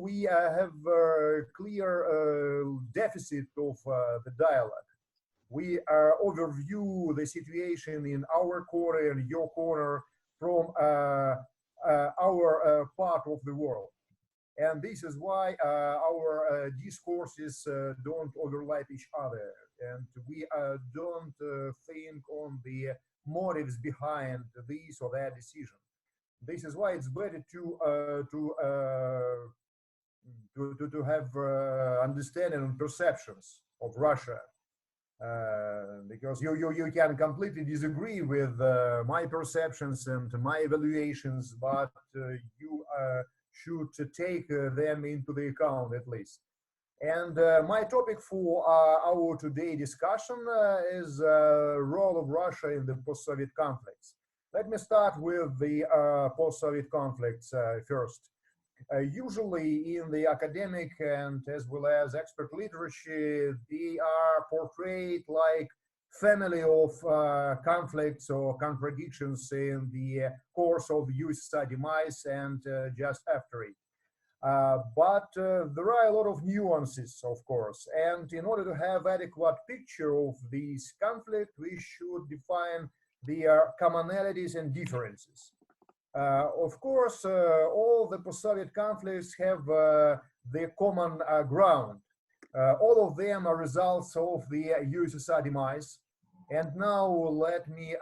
we have a clear deficit of the dialogue. We overview the situation in our corner and your corner from our part of the world. And this is why our discourses don't overlap each other, and we don't think on the motives behind this or that decision. This is why it's better to have understanding and perceptions of Russia, because you can completely disagree with my perceptions and my evaluations, but you should take them into the account at least. And my topic for our today discussion is role of Russia in the post-Soviet conflicts. Let me start with the post-Soviet conflicts first. Usually in the academic and as well as expert literature, they are portrayed like family of conflicts or contradictions in the course of USSR demise and just after it. But there are a lot of nuances, of course, and in order to have adequate picture of this conflict, we should define their commonalities and differences. Of course, all the post-Soviet conflicts have the common ground. All of them are results of the USSR demise. And now let me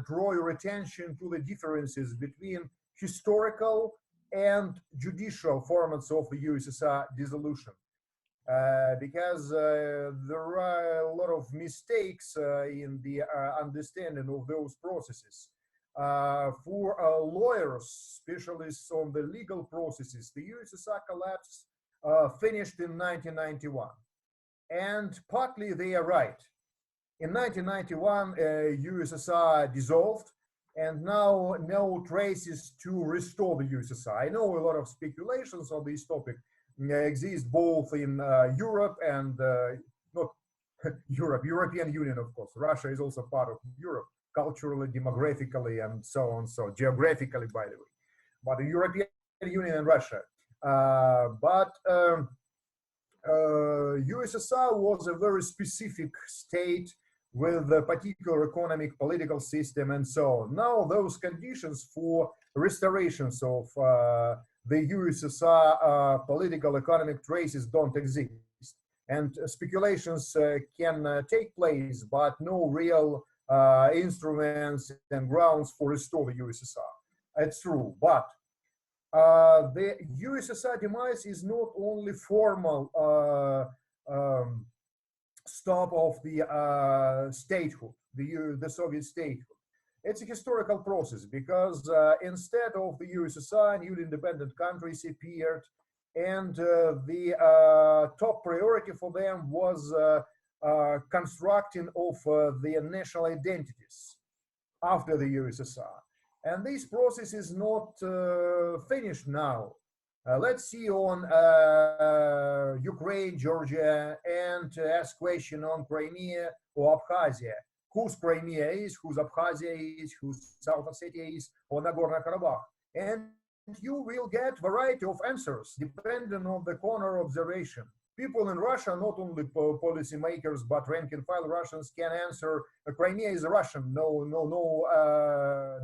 draw your attention to the differences between historical and judicial formats of the USSR dissolution. Because there are a lot of mistakes in the understanding of those processes. For lawyers, specialists on the legal processes, the USSR collapse finished in 1991. And partly they are right. In 1991, USSR dissolved, and now no traces to restore the USSR. I know a lot of speculations on this topic exist both in Europe and not Europe, European Union, of course. Russia is also part of Europe, culturally, demographically, and so on, so geographically, by the way. But the European Union and Russia. USSR was a very specific state with a particular economic, political system, and so on. Now those conditions for restorations of the USSR political economic traces don't exist. And speculations can take place, but no real instruments and grounds for restore the USSR. It's true, but the USSR demise is not only formal stop of the statehood, the Soviet statehood. It's a historical process because instead of the USSR, new independent countries appeared, and the top priority for them was constructing of their national identities after the USSR. And this process is not finished now. Let's see on Ukraine, Georgia, and ask question on Crimea or Abkhazia. Whose Crimea is, whose Abkhazia is, whose South Ossetia is, or Nagorno-Karabakh. And you will get variety of answers depending on the corner observation. People in Russia, not only policymakers, but rank and file Russians can answer Crimea is Russian, no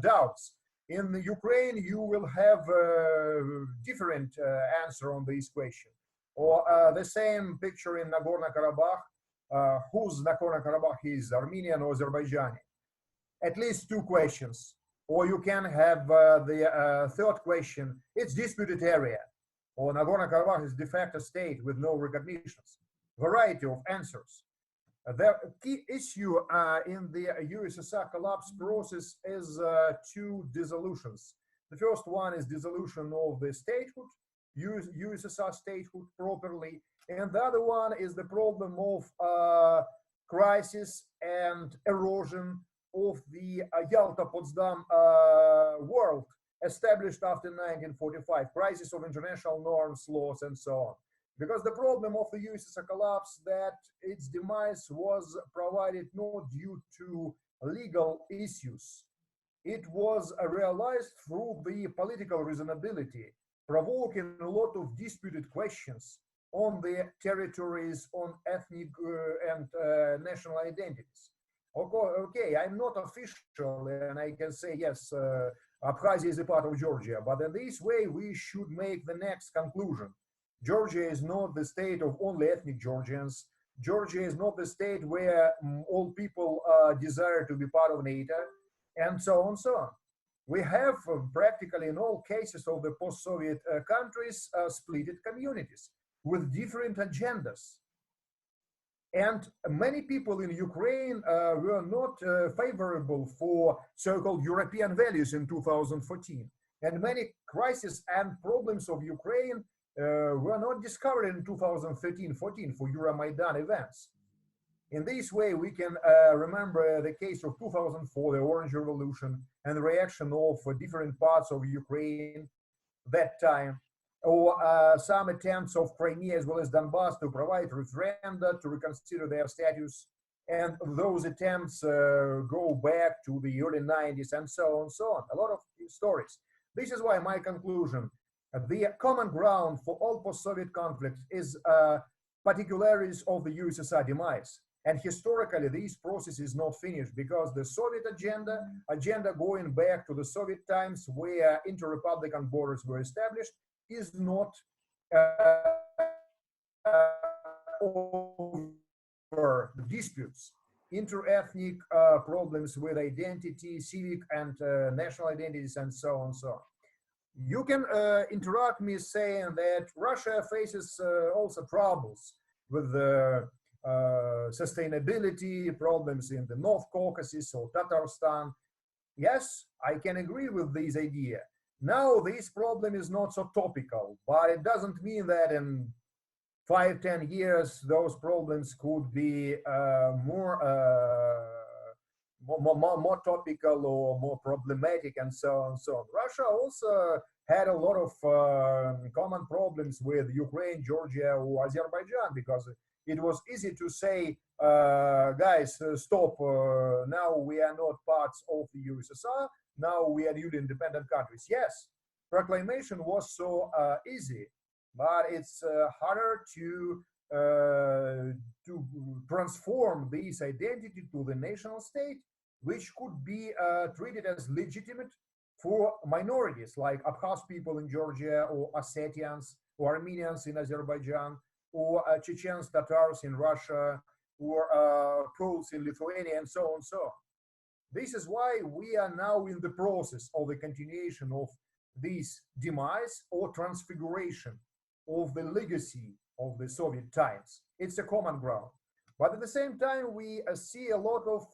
doubts. In Ukraine, you will have a different answer on this question. Or the same picture in Nagorno-Karabakh, whose Nagorno-Karabakh is, Armenian or Azerbaijani. At least two questions. Or you can have the third question, it's disputed area. Or Nagorno-Karabakh is de facto state with no recognitions. Variety of answers. The key issue in the USSR collapse process is two dissolutions. The first one is dissolution of the statehood, USSR statehood properly, and the other one is the problem of crisis and erosion of the Yalta-Potsdam world established after 1945, crisis of international norms, laws, and so on. Because the problem of the USSR collapse that its demise was provided not due to legal issues. It was realized through the political reasonability provoking a lot of disputed questions on their territories, on ethnic and national identities. Okay, I'm not official, and I can say, yes, Abkhazia is a part of Georgia, but in this way, we should make the next conclusion. Georgia is not the state of only ethnic Georgians. Georgia is not the state where all people desire to be part of NATO, and so on, so on. We have practically in all cases of the post-Soviet countries splitted communities with different agendas. And many people in Ukraine were not favorable for so-called European values in 2014. And many crises and problems of Ukraine were not discovered in 2013-14 for Euromaidan events. In this way, we can remember the case of 2004, the Orange Revolution, and the reaction of different parts of Ukraine that time, or some attempts of Crimea as well as Donbass to provide referenda to reconsider their status. And those attempts go back to the early 90s and so on, so on. A lot of stories. This is why my conclusion, the common ground for all post-Soviet conflicts is particularities of the USSR demise. And historically, this process is not finished because the Soviet agenda going back to the Soviet times where inter-republican borders were established, is not over disputes, inter-ethnic problems with identity, civic and national identities, and so on, so on. You can interrupt me saying that Russia faces also troubles with the sustainability problems in the North Caucasus or Tatarstan. Yes, I can agree with this idea. Now, this problem is not so topical, but it doesn't mean that in 5-10 years, those problems could be more topical or more problematic and so on and so on. Russia also had a lot of common problems with Ukraine, Georgia, or Azerbaijan, because it was easy to say, guys, stop, now we are not parts of the USSR, now we are newly independent countries. Yes, proclamation was so easy, but it's harder to transform this identity to the national state, which could be treated as legitimate for minorities like Abkhaz people in Georgia, or Ossetians, or Armenians in Azerbaijan, or Chechens, Tatars in Russia, or Poles in Lithuania, and so on and so on. This is why we are now in the process of the continuation of this demise or transfiguration of the legacy of the Soviet times. It's a common ground. But at the same time, we see a lot of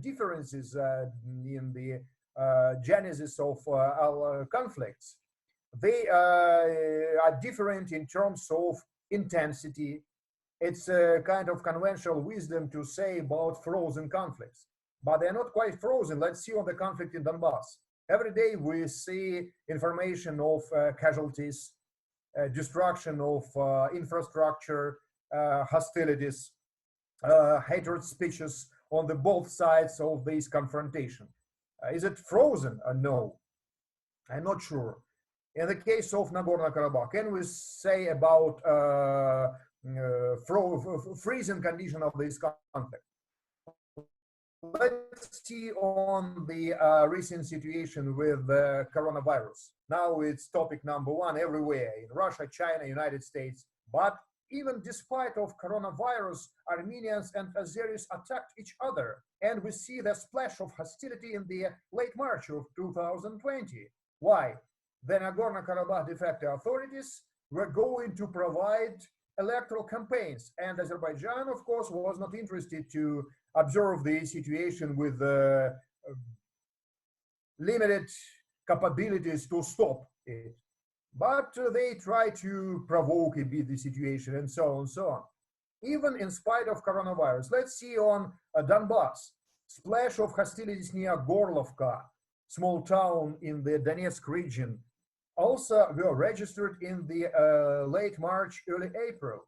differences in the genesis of our conflicts. They are different in terms of intensity. It's a kind of conventional wisdom to say about frozen conflicts, but they're not quite frozen. Let's see on the conflict in Donbass. Every day we see information of casualties, destruction of infrastructure, hostilities, hatred speeches on the both sides of this confrontation. Is it frozen? No, I'm not sure. In the case of Nagorno-Karabakh, can we say about freezing condition of this conflict? Let's see on the recent situation with the coronavirus. Now it's topic number one everywhere, in Russia, China, United States. But even despite of coronavirus, Armenians and Azeris attacked each other. And we see the splash of hostility in the late March of 2020. Why? The Nagorno-Karabakh de facto authorities were going to provide electoral campaigns. And Azerbaijan, of course, was not interested to observe the situation with limited capabilities to stop it. But they try to provoke a bit the situation and so on and so on. Even in spite of coronavirus, let's see on Donbass, splash of hostilities near Gorlovka, small town in the Donetsk region, also were registered in the late March, early April.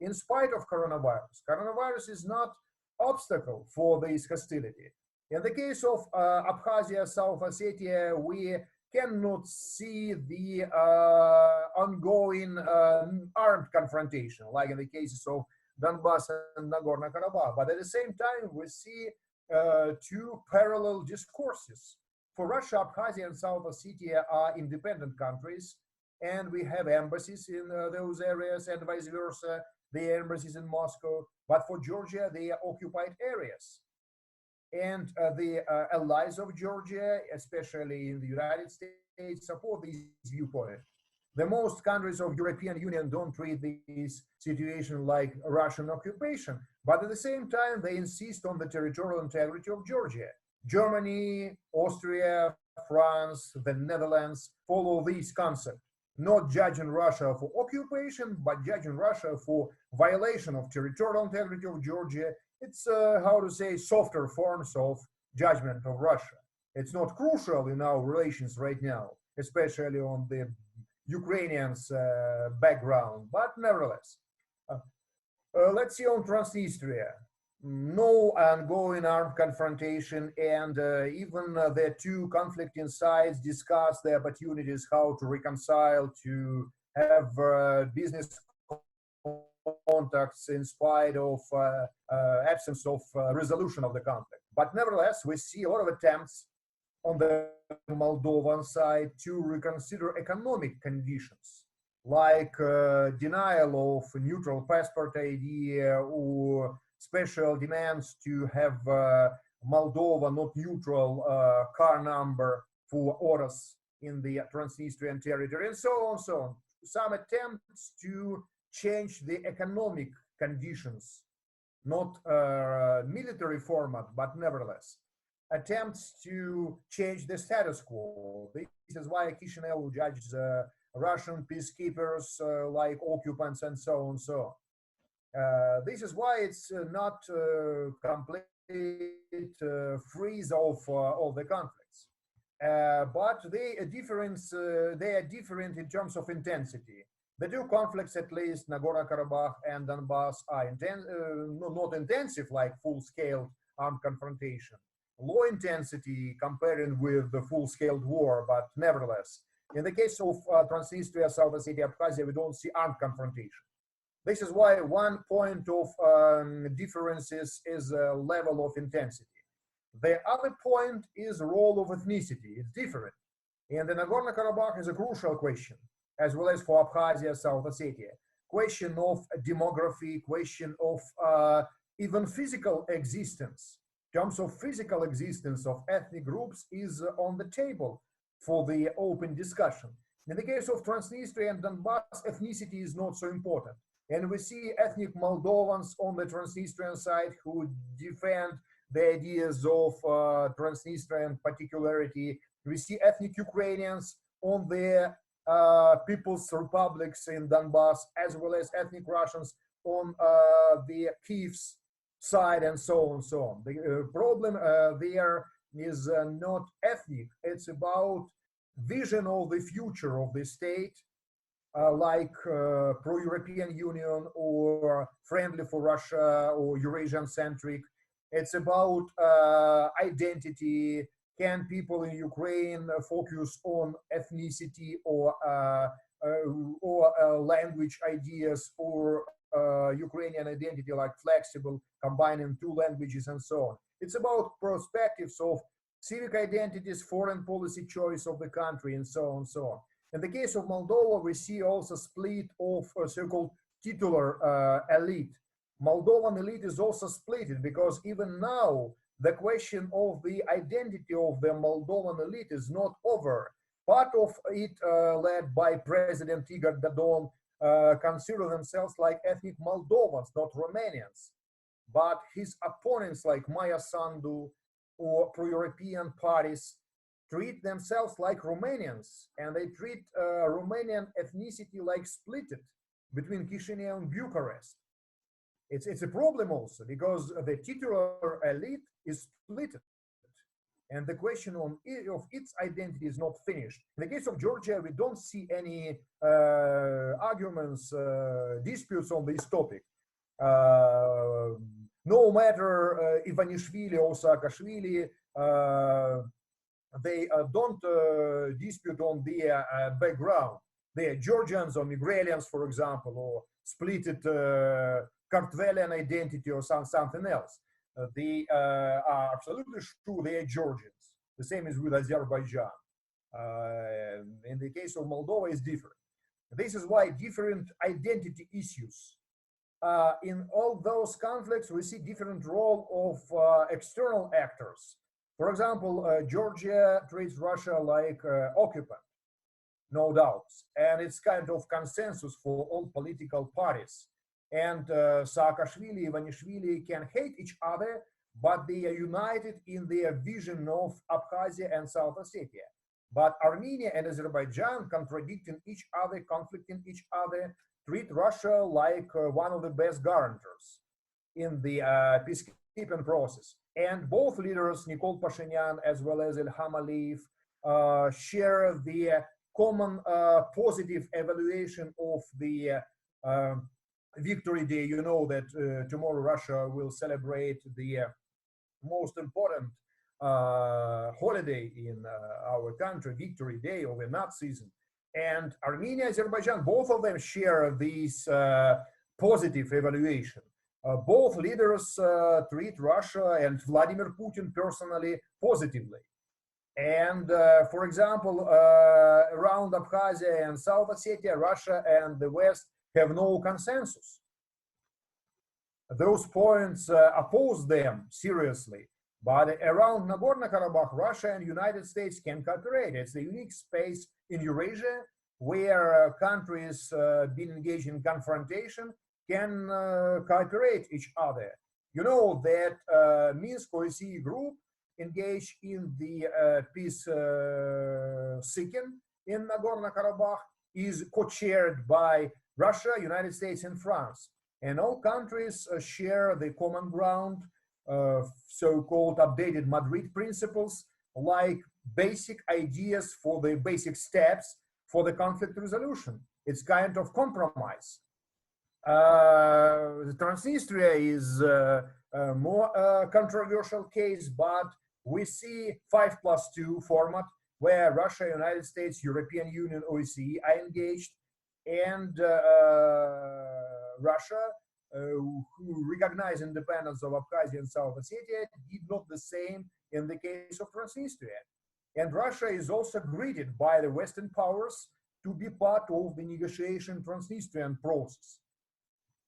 In spite of coronavirus, coronavirus is not obstacle for this hostility. In the case of Abkhazia, South Ossetia, we cannot see the ongoing armed confrontation, like in the cases of Donbass and Nagorno-Karabakh. But at the same time, we see two parallel discourses. For Russia, Abkhazia and South Ossetia are independent countries, and we have embassies in those areas, and vice versa, the embassies in Moscow. But for Georgia, they are occupied areas. And the allies of Georgia, especially in the United States, support this viewpoint. The most countries of European Union don't treat this situation like Russian occupation, but at the same time, they insist on the territorial integrity of Georgia. Germany, Austria, France, the Netherlands follow this concept, not judging Russia for occupation, but judging Russia for violation of territorial integrity of Georgia. It's, how to say, softer forms of judgment of Russia. It's not crucial in our relations right now, especially on the Ukrainians' background, but nevertheless. Let's see on Transnistria. No ongoing armed confrontation, and even the two conflicting sides discuss the opportunities how to reconcile, to have business contacts in spite of absence of resolution of the conflict. But nevertheless, we see a lot of attempts on the Moldovan side to reconsider economic conditions, like denial of neutral passport idea or special demands to have Moldova not neutral car number for orders in the Transnistrian territory, and so on, so on. Some attempts to change the economic conditions, not military format, but nevertheless, attempts to change the status quo. This is why Chisinau judges Russian peacekeepers like occupants and so on, so on. This is why it's not complete freeze of all the conflicts, but they are different in terms of intensity. The two conflicts, at least Nagorno-Karabakh and Donbass, are not intensive like full-scale armed confrontation, low intensity comparing with the full-scale war, but nevertheless, in the case of Transnistria, South Ossetia, Abkhazia, we don't see armed confrontation. This is why one point of differences is level of intensity. The other point is role of ethnicity. It's different. And the Nagorno-Karabakh is a crucial question, as well as for Abkhazia, South Ossetia. Question of demography, question of even physical existence. In terms of physical existence of ethnic groups is on the table for the open discussion. In the case of Transnistria and Donbass, ethnicity is not so important. And we see ethnic Moldovans on the Transnistrian side who defend the ideas of Transnistrian particularity. We see ethnic Ukrainians on the People's Republics in Donbass, as well as ethnic Russians on the Kiev's side, and so on, so on. The problem there is not ethnic, it's about vision of the future of the state, like pro-European Union or friendly for Russia or Eurasian-centric. It's about identity. Can people in Ukraine focus on ethnicity or language ideas, or Ukrainian identity like flexible, combining two languages and so on. It's about perspectives of civic identities, foreign policy choice of the country, and so on, so on. In the case of Moldova, we see also split of a so-called titular elite. Moldovan elite is also split because even now, the question of the identity of the Moldovan elite is not over. Part of it, led by President Igor Dodon, consider themselves like ethnic Moldovans, not Romanians. But his opponents like Maya Sandu or pro-European parties treat themselves like Romanians, and they treat Romanian ethnicity like split between Chisinau and Bucharest. It's a problem also because the titular elite is split, and the question of its identity is not finished. In the case of Georgia, we don't see any arguments, disputes on this topic. No matter Ivanishvili or Saakashvili they don't dispute on their background. They are Georgians or Migralians, for example, or splitted Kartvelian identity or something else. They are absolutely sure they are Georgians. The same is with Azerbaijan. In the case of Moldova, it's different. This is why different identity issues. In all those conflicts, we see different role of external actors. For example, Georgia treats Russia like occupant, no doubts, and it's kind of consensus for all political parties. And Saakashvili, Ivanishvili can hate each other, but they are united in their vision of Abkhazia and South Ossetia. But Armenia and Azerbaijan, contradicting each other, conflicting each other, treat Russia like one of the best guarantors in the peacekeeping process. And both leaders, Nikol Pashinyan as well as Ilham Aliyev, share the common positive evaluation of the Victory Day. You know that tomorrow Russia will celebrate the most important holiday in our country, Victory Day of the Nazism. And Armenia, Azerbaijan, both of them share this positive evaluation. Both leaders treat Russia and Vladimir Putin personally positively. And for example, around Abkhazia and South Ossetia, Russia and the West have no consensus. Those points oppose them seriously. But around Nagorno-Karabakh, Russia and United States can cooperate. It's a unique space in Eurasia where countries being engaged in confrontation can cooperate each other. You know that Minsk OSCE group engaged in the peace seeking in Nagorno-Karabakh is co-chaired by Russia, United States, and France. And all countries share the common ground, so-called updated Madrid principles, like basic ideas for the basic steps for the conflict resolution. It's kind of compromise. Transnistria is a more controversial case, but we see 5+2 format where Russia, United States, European Union, OSCE are engaged, and Russia, who recognized independence of Abkhazia and South Ossetia, did not the same in the case of Transnistria. And Russia is also greeted by the Western powers to be part of the negotiation Transnistrian process.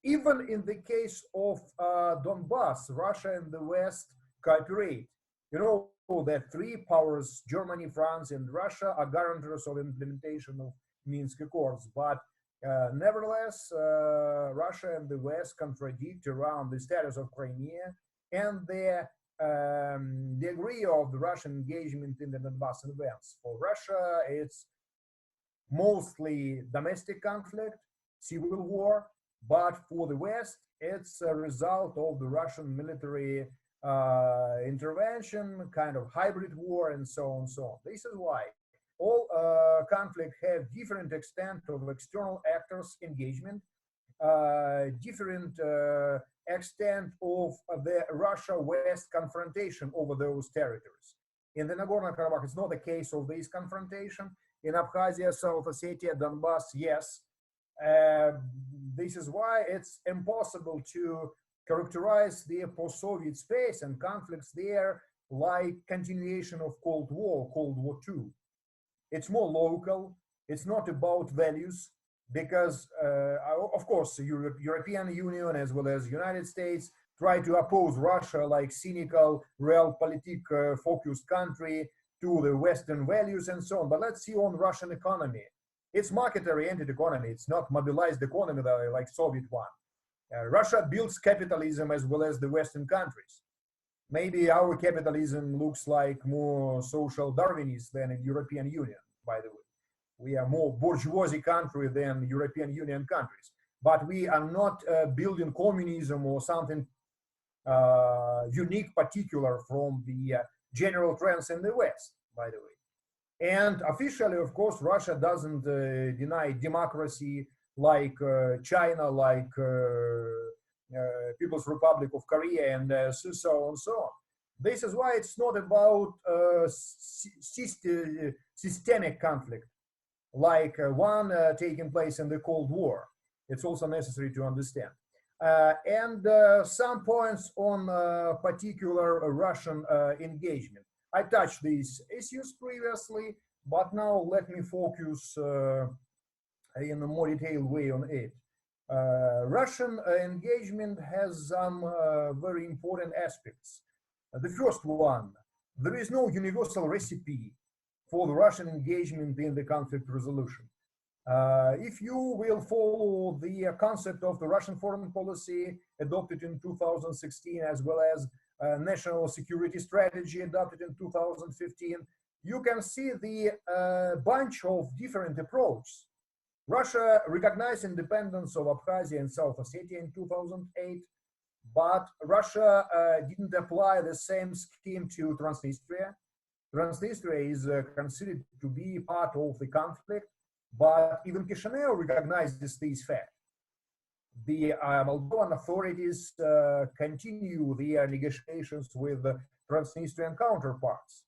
Even in the case of Donbass, Russia and the West cooperate. You know that three powers, Germany, France, and Russia, are guarantors of implementation of Minsk Accords. But nevertheless, Russia and the West contradict around the status of Crimea and the degree of the Russian engagement in the Donbass events. For Russia, it's mostly domestic conflict, civil war, but for the West, it's a result of the Russian military intervention, kind of hybrid war, and so on and so on. This is why all conflict have different extent of external actors engagement, different extent of the Russia-West confrontation over those territories. In the Nagorno-Karabakh, it's not the case of this confrontation. In Abkhazia, South Ossetia, Donbass, yes. This is why it's impossible to characterize the post-Soviet space and conflicts there like continuation of Cold War, Cold War II. It's more local. It's not about values because, of course, the European Union as well as United States try to oppose Russia like cynical, realpolitik focused country to the Western values and so on. But let's see on Russian economy. It's market-oriented economy. It's not mobilized economy like Soviet one. Russia builds capitalism as well as the Western countries. Maybe our capitalism looks like more social Darwinist than in European Union, by the way. We are more bourgeoisie country than European Union countries. But we are not building communism or something unique, particular from the general trends in the West, by the way. And officially, of course, Russia doesn't deny democracy like China, like People's Republic of Korea, and so on and so on. This is why it's not about systemic conflict, like one taking place in the Cold War. It's also necessary to understand. And some points on particular Russian engagement. I touched these issues previously, but now let me focus in a more detailed way on it. Russian engagement has some very important aspects. The first one, there is no universal recipe for the Russian engagement in the conflict resolution. If you will follow the concept of the Russian foreign policy adopted in 2016, as well as national security strategy adopted in 2015, you can see the bunch of different approaches. Russia recognized independence of Abkhazia and South Ossetia in 2008, but Russia didn't apply the same scheme to Transnistria. Transnistria is considered to be part of the conflict, but even Chisinau recognizes this fact. The Moldovan authorities continue their negotiations with Transnistrian counterparts.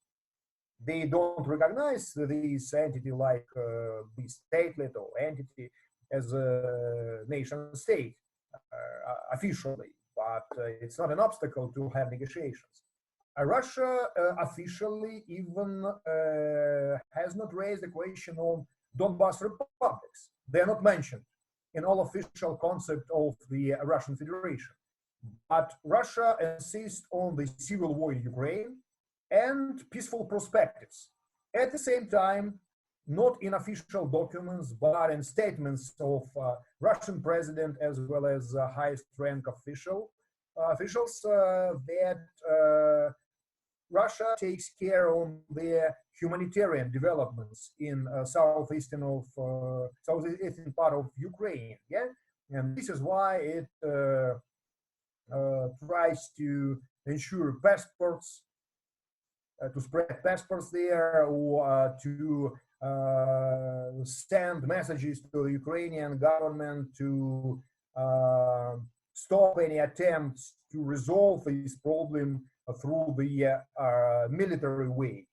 They don't recognize this entity like the statelet or entity as a nation state officially, but it's not an obstacle to have negotiations. Russia officially even has not raised the question on Donbas republics. They are not mentioned in all official concept of the Russian Federation. But Russia insists on the civil war in Ukraine and peaceful perspectives. At the same time, not in official documents, but in statements of Russian president as well as highest rank officials, that Russia takes care on the humanitarian developments in southeastern part of Ukraine. Yeah, and this is why it tries to ensure passports, to spread passports there, or to send messages to the Ukrainian government to stop any attempts to resolve this problem through the military way.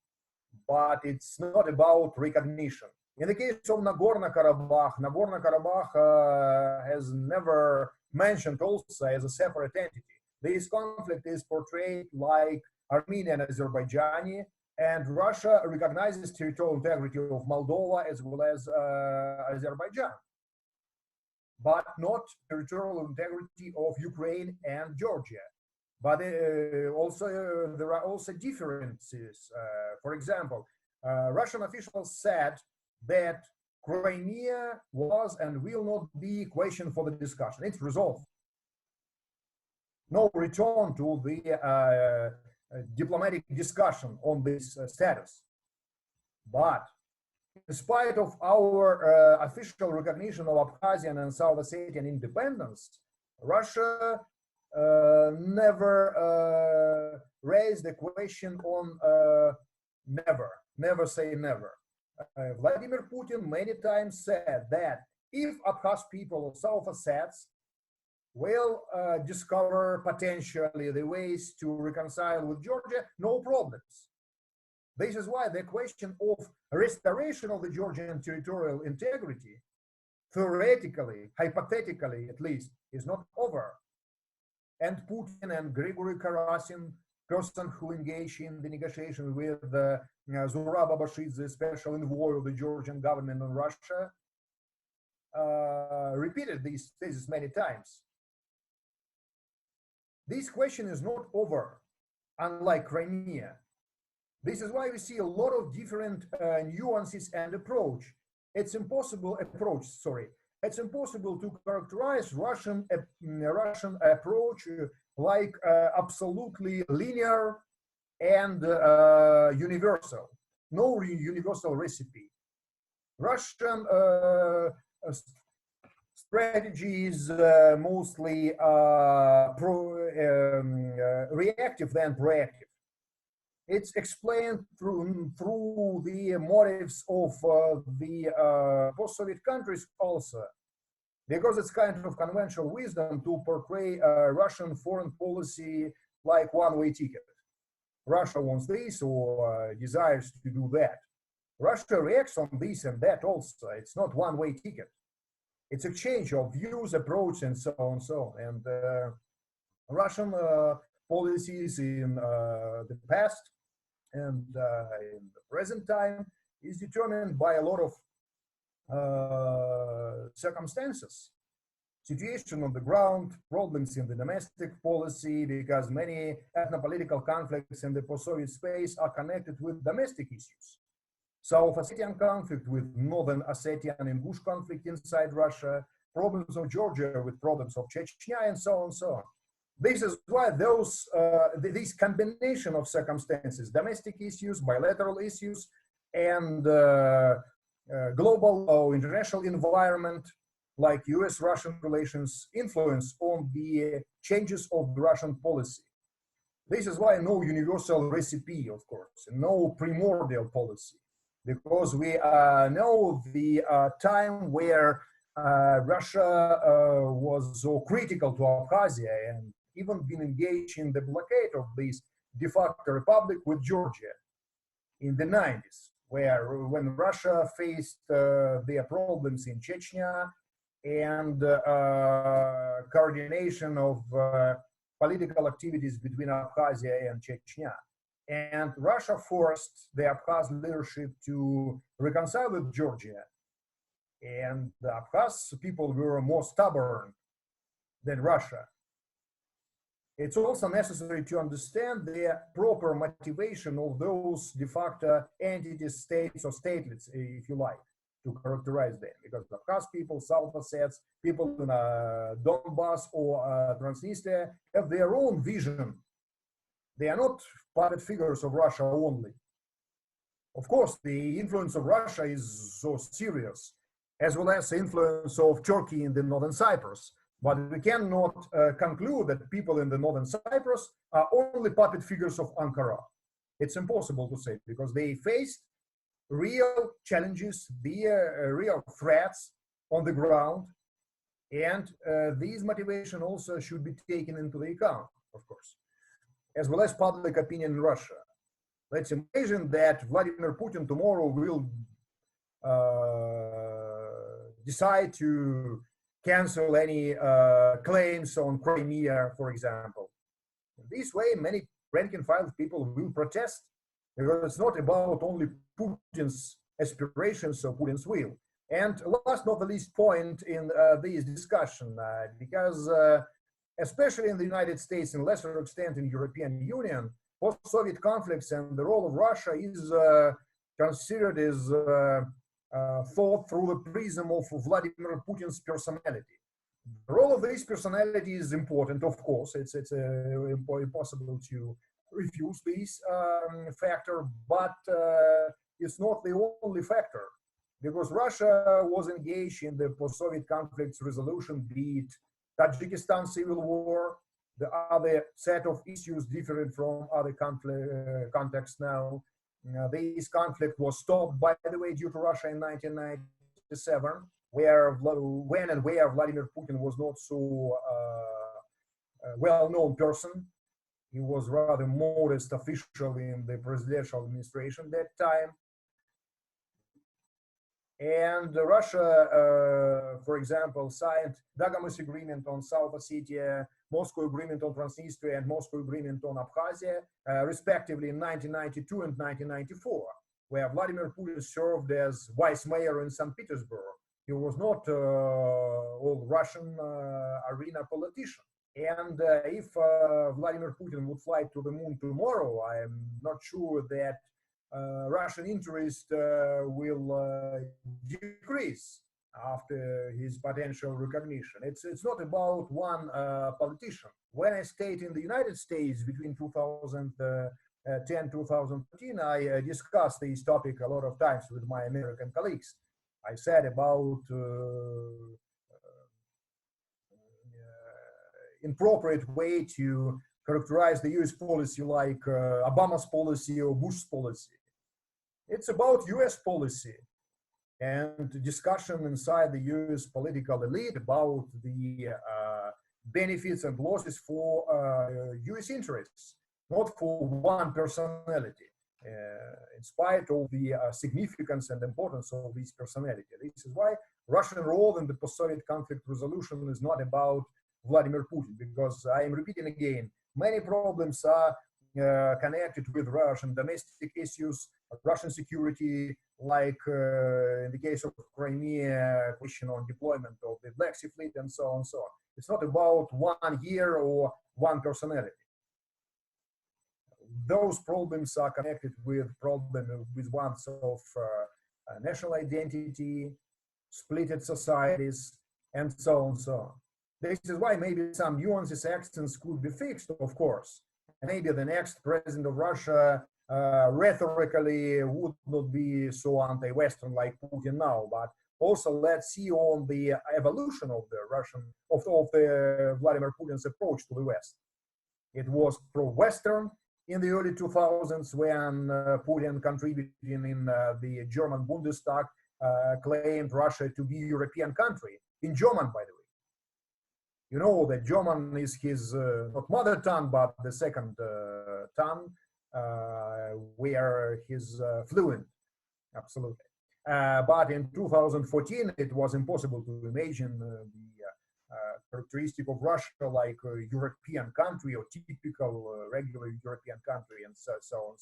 But it's not about recognition. In the case of Nagorno-Karabakh, Nagorno-Karabakh has never mentioned also as a separate entity. This conflict is portrayed like Armenian and Azerbaijani, and Russia recognizes territorial integrity of Moldova as well as Azerbaijan, but not territorial integrity of Ukraine and Georgia. But also there are also differences. For example, Russian officials said that Crimea was and will not be a question for the discussion. It's resolved. No return to the diplomatic discussion on this status. But in spite of our official recognition of Abkhazian and South Ossetian independence, Russia never raised the question on never say never. Vladimir Putin many times said that if Abkhaz people or South Ossets will discover potentially the ways to reconcile with Georgia, no problems. This is why the question of restoration of the Georgian territorial integrity, theoretically, hypothetically at least, is not over. And Putin and Grigory Karasin, person who engaged in the negotiation with Zurab Abashidze, the special envoy of the Georgian government on Russia, repeated these theses many times. This question is not over, unlike Crimea. This is why we see a lot of different nuances and approach. It's impossible It's impossible to characterize Russian approach like absolutely linear and universal. No universal recipe. Russian strategy is mostly reactive than proactive. It's explained through the motives of the post-Soviet countries also, because it's kind of conventional wisdom to portray Russian foreign policy like one-way ticket. Russia wants this or desires to do that. Russia reacts on this and that also. It's not one-way ticket. It's exchange of views, approach, and so on and so on. And Russian policies in the past and in the present time is determined by a lot of circumstances. Situation on the ground, problems in the domestic policy, because many ethno-political conflicts in the post-Soviet space are connected with domestic issues. South Ossetian conflict with Northern Ossetian and Gush conflict inside Russia, problems of Georgia with problems of Chechnya, and so on and so on. This is why this combination of circumstances, domestic issues, bilateral issues, and global or international environment, like US-Russian relations, influence on the changes of the Russian policy. This is why no universal recipe, of course, no primordial policy, because we know the time where Russia was so critical to Abkhazia and even been engaged in the blockade of this de facto republic with Georgia in the 90s, when Russia faced their problems in Chechnya and coordination of political activities between Abkhazia and Chechnya. And Russia forced the Abkhaz leadership to reconcile with Georgia. And the Abkhaz people were more stubborn than Russia. It's also necessary to understand the proper motivation of those de facto entities, states, or statelets, if you like, to characterize them. Because the Abkhaz people, South Ossets, people in Donbass or Transnistria have their own vision. They are not puppet figures of Russia only. Of course, the influence of Russia is so serious, as well as the influence of Turkey in the northern Cyprus. But we cannot conclude that people in the northern Cyprus are only puppet figures of Ankara. It's impossible to say, because they faced real challenges, real threats on the ground, and these motivation also should be taken into the account, of course, as well as public opinion in Russia. Let's imagine that Vladimir Putin tomorrow will decide to cancel any claims on Crimea, for example. In this way, many rank and file people will protest, because it's not about only Putin's aspirations or Putin's will. And last not the least point in this discussion, because especially in the United States, and lesser extent in European Union, post-Soviet conflicts and the role of Russia is considered as thought through the prism of Vladimir Putin's personality. The role of this personality is important, of course. It's impossible to refuse this factor, but it's not the only factor, because Russia was engaged in the post-Soviet conflicts resolution, be it Tajikistan civil war, the other set of issues different from other contexts now. This conflict was stopped, by the way, due to Russia in 1997, when and where Vladimir Putin was not so well-known person. He was rather modest official in the presidential administration that time. And Russia, for example, signed Dagamus Agreement on South Ossetia, Moscow Agreement on Transnistria, and Moscow Agreement on Abkhazia, respectively in 1992 and 1994, where Vladimir Putin served as vice mayor in St. Petersburg. He was not all Russian arena politician. And if Vladimir Putin would fly to the moon tomorrow, I am not sure that Russian interest will decrease after his potential recognition. It's not about one politician. When I stayed in the United States between 2010 2013, I discussed this topic a lot of times with my American colleagues. I said about inappropriate way to characterize the US policy like Obama's policy or Bush's policy. It's about US policy and discussion inside the US political elite about the benefits and losses for US interests. not for one personality, in spite of the significance and importance of this personality. This is why Russian role in the post-Soviet conflict resolution is not about Vladimir Putin, because I am repeating again, many problems are connected with Russian domestic issues, Russian security, like in the case of Crimea, question on deployment of the Black Sea Fleet, and so on and so on. It's not about 1 year or one personality. Those problems are connected with ones of national identity, splitted societies, and so on and so on. This is why maybe some nuances, accents could be fixed, of course. Maybe the next president of Russia rhetorically would not be so anti-Western like Putin now, but also let's see on the evolution of the the Vladimir Putin's approach to the West. It was pro-Western in the early 2000s when Putin, contributing in the German Bundestag, claimed Russia to be a European country, in German, by the way. You know that German is his, not mother tongue, but the second tongue, where he's fluent, absolutely. But in 2014, it was impossible to imagine the characteristic of Russia like a European country or typical regular European country, and so on.